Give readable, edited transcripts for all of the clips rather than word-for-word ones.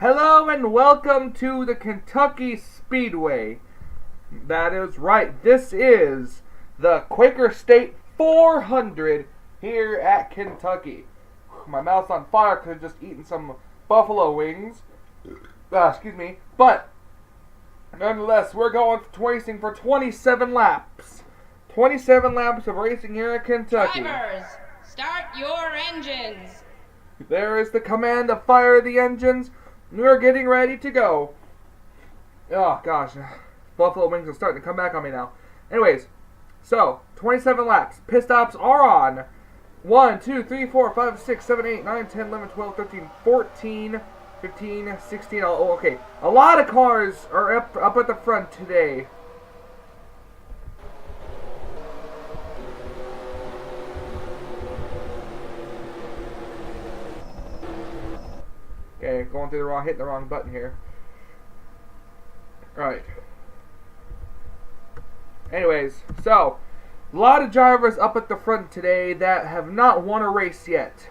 Hello and welcome to the Kentucky Speedway. That is right, this is the Quaker State 400 here at Kentucky. My mouth's on fire because I've just eaten some buffalo wings. Excuse me. But, nonetheless, we're racing for 27 laps. 27 laps of racing here at Kentucky. Drivers, start your engines. There is the command to fire the engines. We're getting ready to go. Oh, gosh. Buffalo wings are starting to come back on me now. Anyways, so, 27 laps. Pit stops are on. 1, 2, 3, 4, 5, 6, 7, 8, 9, 10, 11, 12, 13, 14, 15, 16. Oh, okay. A lot of cars are up at the front today. Okay, going through hitting the wrong button here. Alright. Anyways, so, a lot of drivers up at the front today that have not won a race yet.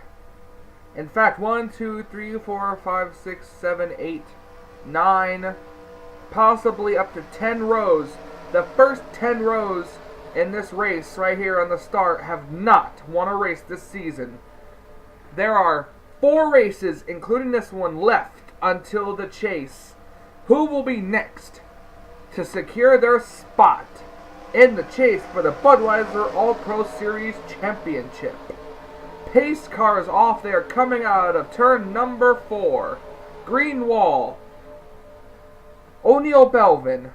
In fact, 1, 2, 3, 4, 5, 6, 7, 8, 9, possibly up to 10 rows. The first 10 rows in this race right here on the start have not won a race this season. There are 4 races, including this one, left until the chase. Who will be next to secure their spot in the chase for the Budweiser All-Pro Series Championship? Pace cars off there coming out of turn number 4. Green wall. O'Neal Belvin.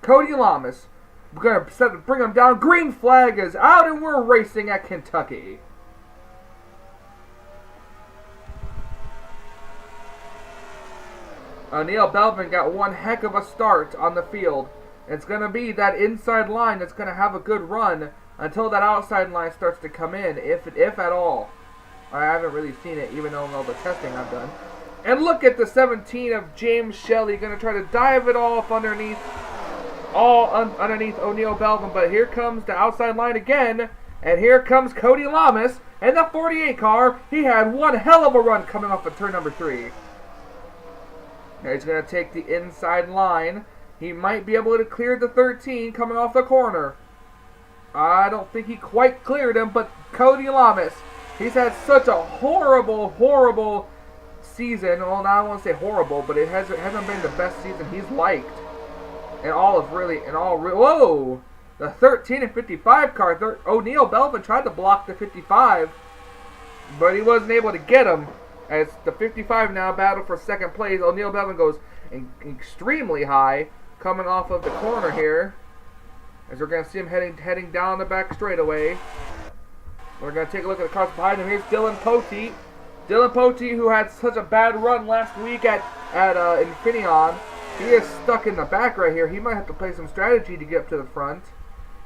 Cody Lamas. We're going to bring them down. Green flag is out and we're racing at Kentucky. O'Neal Belvin got one heck of a start on the field. It's going to be that inside line that's going to have a good run until that outside line starts to come in, if at all. I haven't really seen it, even though all the testing I've done. And look at the 17 of James Shelley, going to try to dive it off underneath O'Neal Belvin. But here comes the outside line again, and here comes Cody Lamas and the 48 car. He had one hell of a run coming off of turn number 3. Now he's going to take the inside line. He might be able to clear the 13 coming off the corner. I don't think he quite cleared him, but Cody Lamas, he's had such a horrible season. Well, now I won't say horrible, but it hasn't been the best season he's liked. Whoa! The 13 and 55 car, O'Neal Belvin tried to block the 55, but he wasn't able to get him. As the 55 now battle for second place, O'Neal Belvin goes extremely high, coming off of the corner here. As we're going to see him heading down the back straightaway. We're going to take a look at the cars behind him. Here's Dylan Poteet. Dylan Poteet, who had such a bad run last week at Infineon. He is stuck in the back right here. He might have to play some strategy to get up to the front.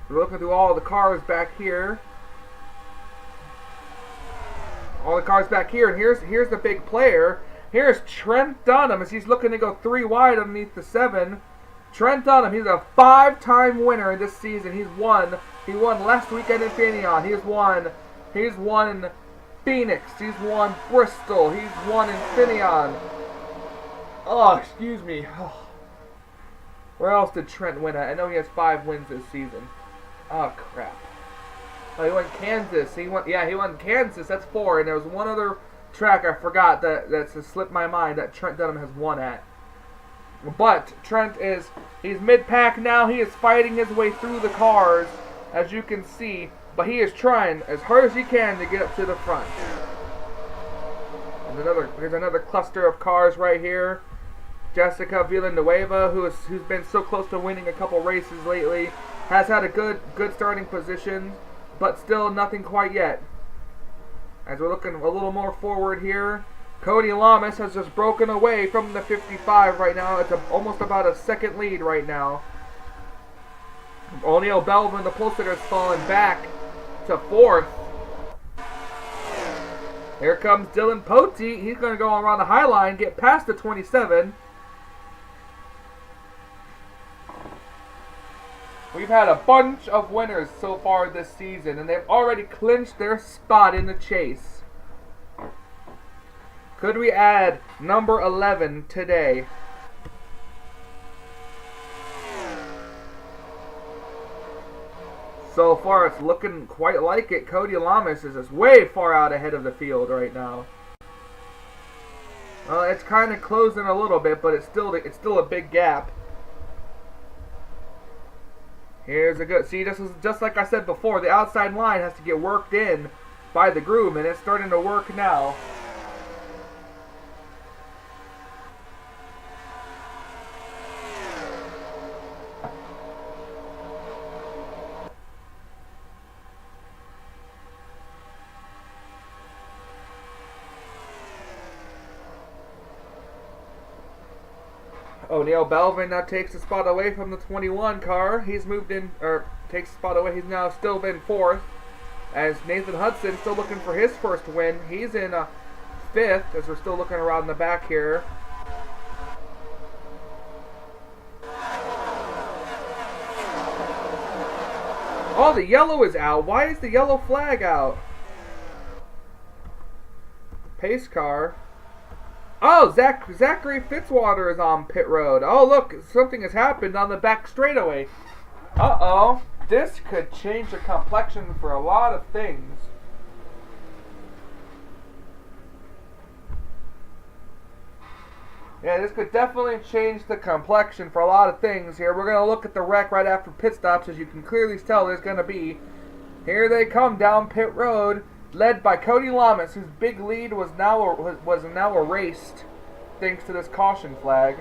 We're looking through all the cars back here. All the cars back here, and here's the big player. Here's Trent Dunham as he's looking to go 3 wide underneath the 7. Trent Dunham, he's a 5-time winner this season. He won last week at Infineon. He's won in Phoenix. He's won Bristol. He's won Infineon. Oh, excuse me. Oh. Where else did Trent win at? I know he has 5 wins this season. Oh, crap. Oh, he won Kansas. He won Kansas. That's 4. And there was one other track I forgot that's slipped my mind that Trent Dunham has won at. But Trent he's mid-pack now. He is fighting his way through the cars, as you can see. But he is trying as hard as he can to get up to the front. And there's another cluster of cars right here. Jessica Villanueva, who's been so close to winning a couple races lately, has had a good starting position. But still nothing quite yet. As we're looking a little more forward here, Cody Lamas has just broken away from the 55 right now. It's almost about a second lead right now. O'Neal Belvin, the pole sitter, has fallen back to 4th. Here comes Dylan Poteet. He's going to go around the high line, get past the 27. We've had a bunch of winners so far this season, and they've already clinched their spot in the chase. Could we add number 11 today? So far, it's looking quite like it. Cody Lamas is just way far out ahead of the field right now. It's kind of closing a little bit, but it's still a big gap. Here's a good. See, this is just like I said before. The outside line has to get worked in by the groom, and it's starting to work now. O'Neal Belvin now takes the spot away from the 21 car. He's moved in, or takes the spot away. He's now still been 4th. As Nathan Hudson still looking for his first win. He's in 5th as we're still looking around the back here. Oh, the yellow is out. Why is the yellow flag out? Pace car. Oh, Zachary Fitzwater is on pit road. Oh, look, something has happened on the back straightaway. Uh-oh. This could change the complexion for a lot of things. Yeah, this could definitely change the complexion for a lot of things here. We're going to look at the wreck right after pit stops. As you can clearly tell, there's going to be. Here they come down pit road, led by Cody Lamas, whose big lead was now erased thanks to this caution flag.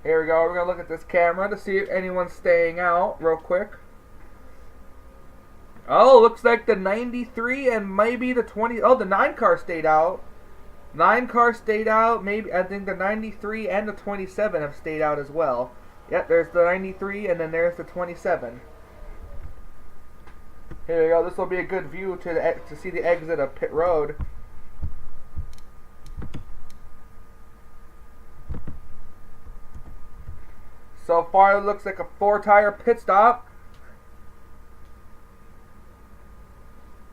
Here we go. We're going to look at this camera to see if anyone's staying out real quick. Oh, looks like the 93 and maybe the 20. Oh, the 9 car stayed out. 9 car stayed out. Maybe I think the 93 and the 27 have stayed out as well. Yep, there's the 93 and then there's the 27. Here we go. This will be a good view to see the exit of pit road. So far, it looks like a 4-tire pit stop.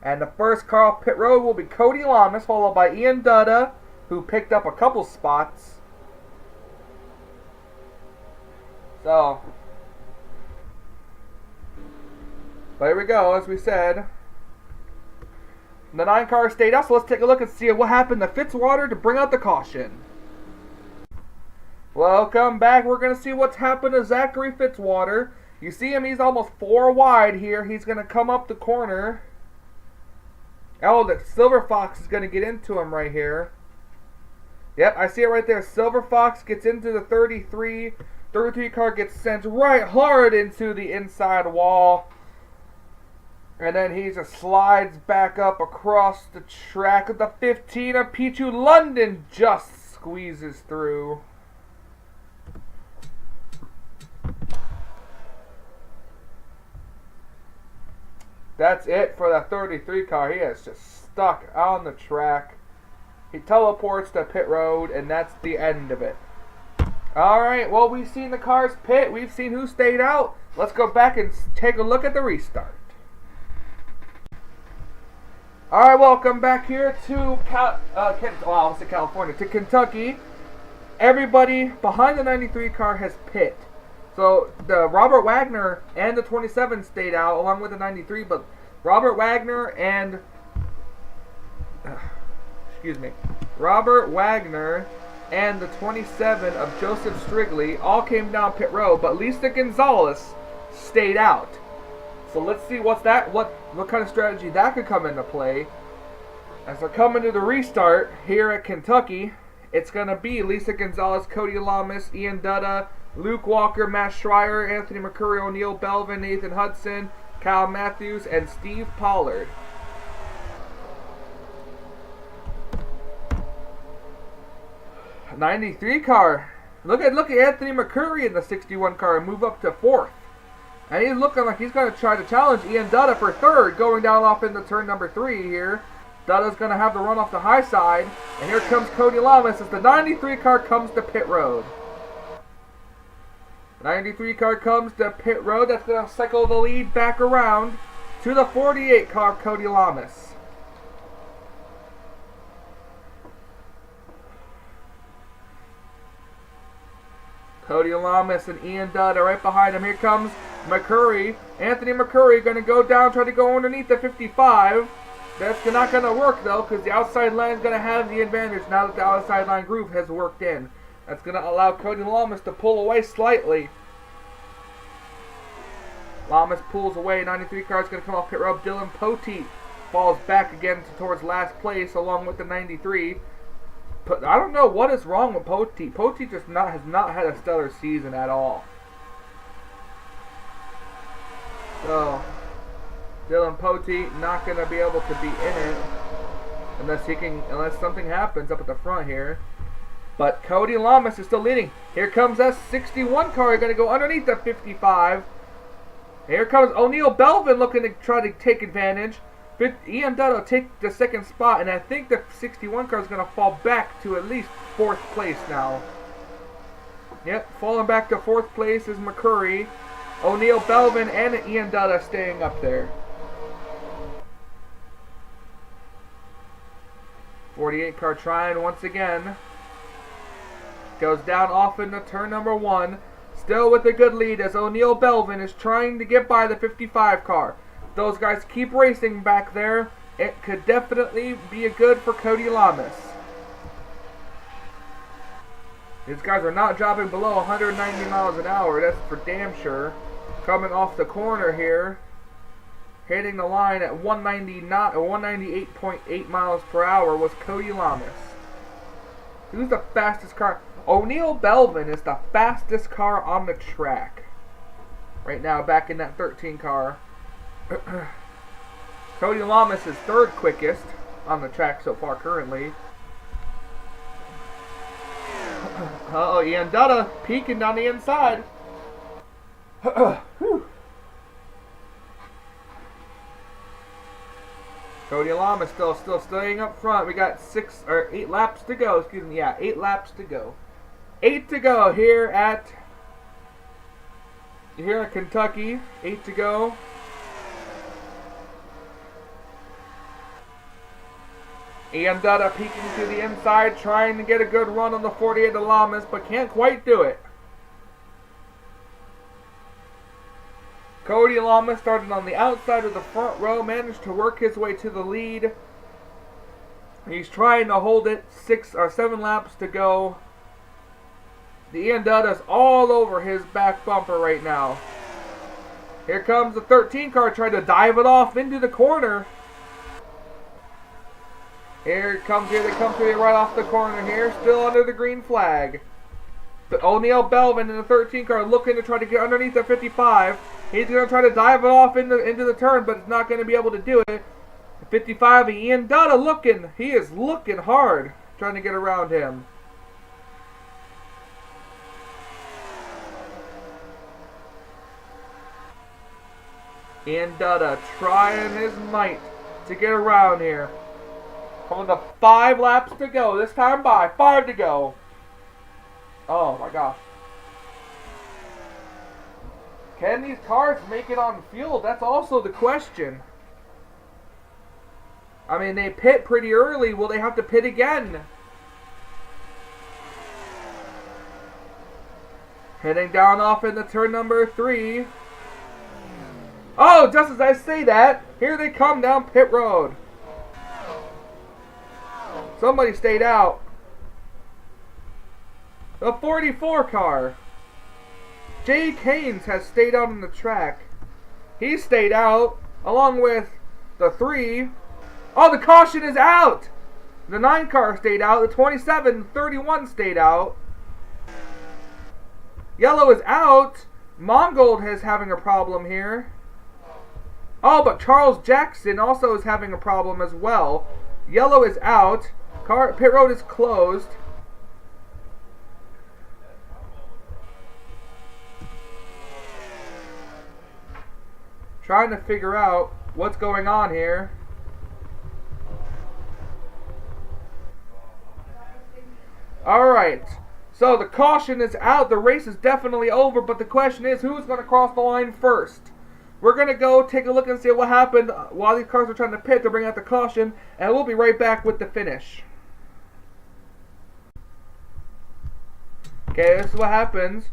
And the first car off pit road will be Cody Lamas, followed by Ian Dutta, who picked up a couple spots. So, but here we go, as we said. The 9 car stayed out, so let's take a look and see what happened to Fitzwater to bring out the caution. Welcome back. We're going to see what's happened to Zachary Fitzwater. You see him, he's almost 4 wide here. He's going to come up the corner. Oh, the Silver Fox is going to get into him right here. Yep, I see it right there. Silver Fox gets into the 33. 33 car gets sent right hard into the inside wall. And then he just slides back up across the track. The 15 of Pichu London just squeezes through. That's it for the 33 car. He is just stuck on the track. He teleports to pit road, and that's the end of it. Alright, well, we've seen the cars pit. We've seen who stayed out. Let's go back and take a look at the restart. Alright, welcome back here to California, to Kentucky. Everybody behind the 93 car has pit. So, the Robert Wagner and the 27 stayed out along with the 93, but Robert Wagner and Robert Wagner and the 27 of Joseph Strigley all came down pit road, but Lisa Gonzalez stayed out. So let's see what kind of strategy that could come into play. As we're coming to the restart here at Kentucky, it's going to be Lisa Gonzalez, Cody Lamas, Ian Dutta, Luke Walker, Matt Schreier, Anthony McCurry, O'Neal Belvin, Nathan Hudson, Kyle Matthews, and Steve Pollard. A 93 car. Look at Anthony McCurry in the 61 car and move up to 4th. And he's looking like he's going to try to challenge Ian Dutta for 3rd, going down off into turn number 3 here. Dutta's going to have the run off the high side. And here comes Cody Lamas as the 93 car comes to pit road. 93 car comes to pit road. That's going to cycle the lead back around to the 48 car, Cody Lamas. Cody Lamas and Ian Dudd are right behind him. Here comes McCurry. Anthony McCurry going to go down, try to go underneath the 55. That's not going to work, though, because the outside line is going to have the advantage now that the outside line groove has worked in. That's going to allow Cody Lamas to pull away slightly. Lamas pulls away. 93 car is going to come off pit road. Dylan Poteet falls back again towards last place along with the 93. But I don't know what is wrong with Poteet. Poteet just has not had a stellar season at all. So Dylan Poteet not going to be able to be in it unless something happens up at the front here. But Cody Lamas is still leading. Here comes that 61 car. Going to go underneath the 55. Here comes O'Neal Belvin looking to try to take advantage. Ian Dudd will take the second spot, and I think the 61 car is going to fall back to at least 4th place now. Yep, falling back to 4th place is McCurry. O'Neal Belvin and Ian Dudd are staying up there. 48 car trying once again. Goes down off into turn number 1. Still with a good lead as O'Neal Belvin is trying to get by the 55 car. Those guys keep racing back there. It could definitely be a good for Cody Lamas. These guys are not dropping below 190 miles an hour. That's for damn sure. Coming off the corner here. Hitting the line at 198.8 miles per hour was Cody Lamas. Who's the fastest car? O'Neal Belvin is the fastest car on the track. Right now, back in that 13 car. Cody Lamas is 3rd quickest on the track so far currently. Uh-oh, Ian Dudd peeking down the inside. Cody Lamas still staying up front. We got 8 laps to go. Excuse me, yeah, 8 laps to go. 8 to go here at Kentucky. 8 to go. Ian Dudd peeking to the inside, trying to get a good run on the 48 of Lamas, but can't quite do it. Cody Lamas started on the outside of the front row, managed to work his way to the lead. He's trying to hold it. 6 or 7 laps to go. The Ian Dudd is all over his back bumper right now. Here comes the 13 car trying to dive it off into the corner. Here they come to you right off the corner here, still under the green flag. But O'Neal Belvin in the 13 car looking to try to get underneath the 55. He's going to try to dive it off into the turn, but it's not going to be able to do it. The 55, Ian Dudd he is looking hard, trying to get around him. Ian Dudd trying his might to get around here. Coming to 5 laps to go. This time by 5 to go. Oh my gosh. Can these cars make it on field? That's also the question. I mean, they pit pretty early. Will they have to pit again? Heading down off into turn number 3. Oh, just as I say that, here they come down pit road. Somebody stayed out. The 44 car. Jake Haynes has stayed out on the track. He stayed out along with the 3. Oh, the caution is out. The 9 car stayed out. The 27, 31 stayed out. Yellow is out. Mongold is having a problem here. Oh, but Charles Jackson also is having a problem as well. Yellow is out. Pit road is closed. Trying to figure out what's going on here. Alright. So the caution is out. The race is definitely over, but the question is who's going to cross the line first? We're going to go take a look and see what happened while these cars are trying to pit to bring out the caution, and we'll be right back with the finish. Okay, this is what happens.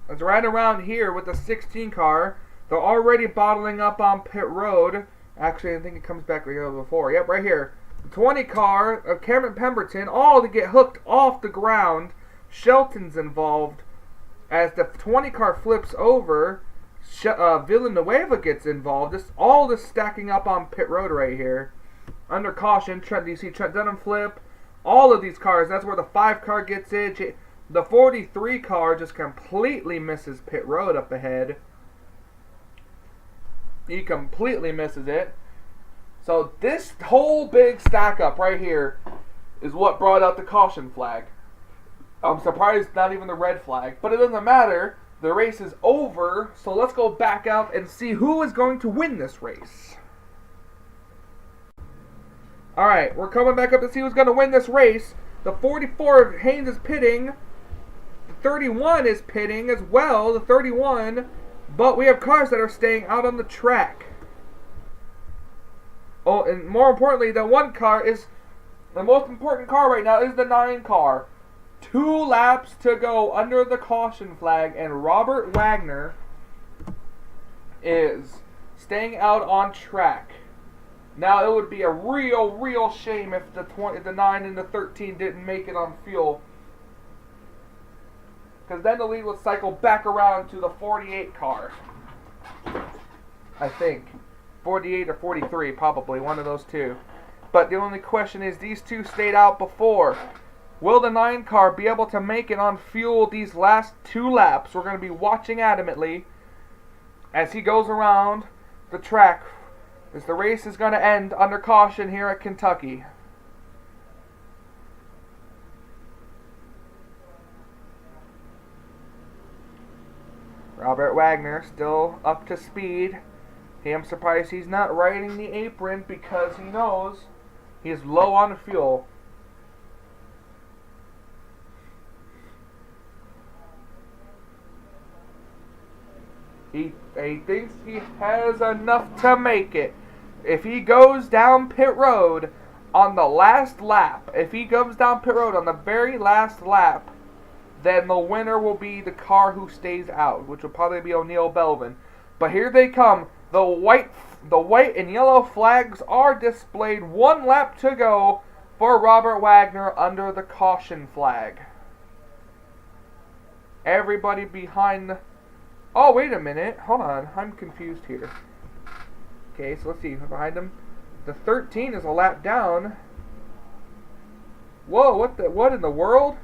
It's right around here with the 16 car. They're already bottling up on pit road. Actually, I think it comes back right here before. Yep, right here. The 20 car of Cameron Pemberton, all to get hooked off the ground. Shelton's involved. As the 20 car flips over, Villanueva gets involved. All this stacking up on pit road right here. Under caution, you see Trent Dunham flip. All of these cars, that's where the 5 car gets it. The 43 car just completely misses pit road up ahead. He completely misses it. So this whole big stack up right here is what brought out the caution flag. I'm surprised not even the red flag, but it doesn't matter. The race is over, so let's go back out and see who is going to win this race. Alright, we're coming back up to see who's going to win this race. The 44 Haynes is pitting. The 31 is pitting as well, the 31. But we have cars that are staying out on the track. Oh, and more importantly, the one car is the most important car right now is the 9 car. 2 laps to go under the caution flag, and Robert Wagner is staying out on track. Now, it would be a real shame if the 9 and the 13 didn't make it on fuel, because then the lead would cycle back around to the 48 car. I think 48 or 43, probably one of those two. But the only question is, these two stayed out before. Will the 9 car be able to make it on fuel these last 2 laps? We're going to be watching adamantly as he goes around the track, as the race is going to end under caution here at Kentucky. Robert Wagner still up to speed. I'm surprised he's not riding the apron because he knows he's low on fuel. He thinks he has enough to make it. If he goes down pit road on the last lap, if he goes down pit road on the very last lap, then the winner will be the car who stays out, which will probably be O'Neal Belvin. But here they come. The white and yellow flags are displayed. 1 lap to go for Robert Wagner under the caution flag. Everybody behind the... Oh, wait a minute. Hold on. I'm confused here. Okay, so let's see. Behind him, the 13 is a lap down. Whoa, what in the world?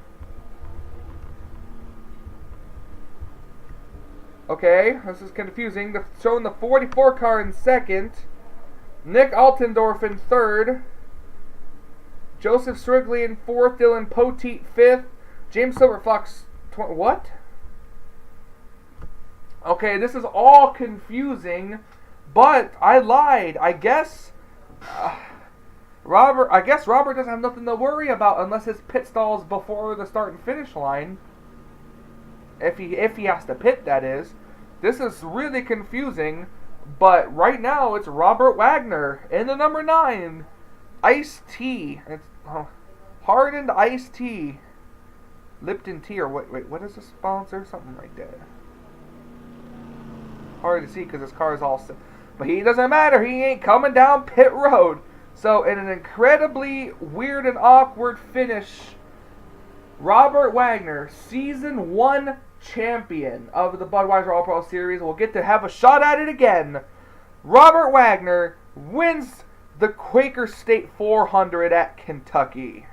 Okay, this is confusing. Showing the 44 car in second. Nick Altendorf in third. Joseph Strigley in fourth. Dylan Poteet fifth. James Silverfox... What? Okay, this is all confusing, but I lied. I guess Robert doesn't have nothing to worry about unless his pit stalls before the start and finish line. If he has to pit, that is. This is really confusing, but right now it's Robert Wagner in the number 9, iced tea. It's hardened iced tea, Lipton tea, or wait, what is the sponsor? Something like that. Hard to see because his car is all set. But he doesn't matter. He ain't coming down pit road. So in an incredibly weird and awkward finish, Robert Wagner, Season 1 champion of the Budweiser All-Pro Series, will get to have a shot at it again. Robert Wagner wins the Quaker State 400 at Kentucky.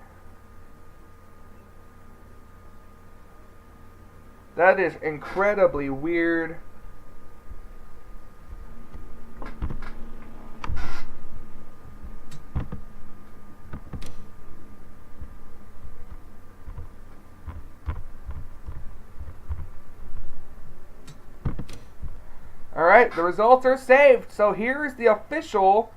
That is incredibly weird. Alright, the results are saved. So here's the official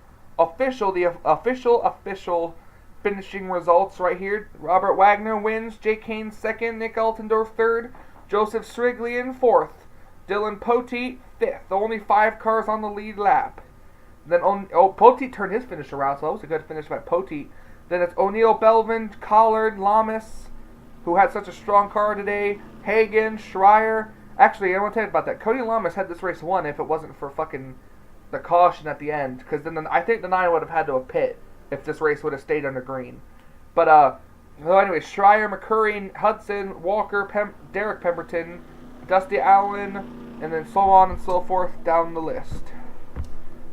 finishing results right here. Robert Wagner wins, Jake Haynes second, Nick Altendorf third, Joseph Strigley in fourth. Dylan Poteet, 5th. Only 5 cars on the lead lap. Then Poteet turned his finish around, so that was a good finish by Poteet. Then it's O'Neill, Belvin, Collard, Lamas, who had such a strong car today. Hagan, Schreier. Actually, I want to tell you about that. Cody Lamas had this race won if it wasn't for fucking the caution at the end. Because then I think the 9 would have had to have pit if this race would have stayed under green. But, so anyway, Schreier, McCurry, Hudson, Walker, Derek Pemberton, Dusty Allen, and then so on and so forth down the list.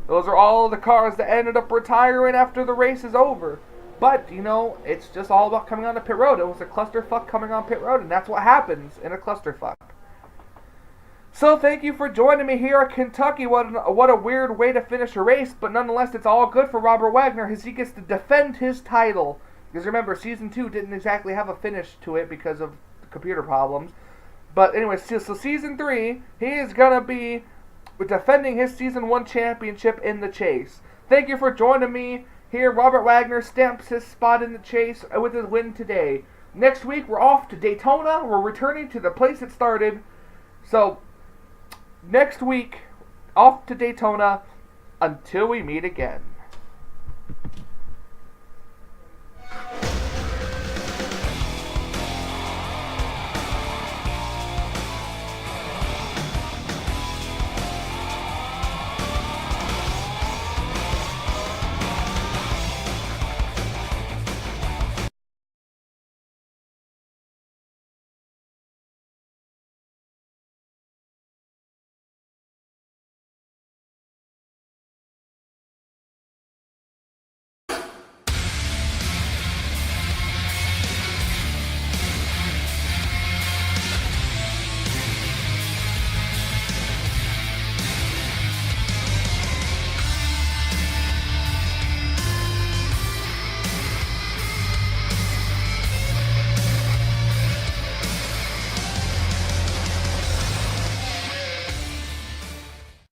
Those are all the cars that ended up retiring after the race is over. But, you know, it's just all about coming on the pit road. It was a clusterfuck coming on pit road, and that's what happens in a clusterfuck. So thank you for joining me here at Kentucky. What a weird way to finish a race, but nonetheless, it's all good for Robert Wagner as he gets to defend his title. Because remember, Season 2 didn't exactly have a finish to it because of computer problems. But anyway, so Season 3, he is going to be defending his Season 1 championship in the chase. Thank you for joining me here. Robert Wagner stamps his spot in the chase with his win today. Next week, we're off to Daytona. We're returning to the place it started. So, next week, off to Daytona until we meet again.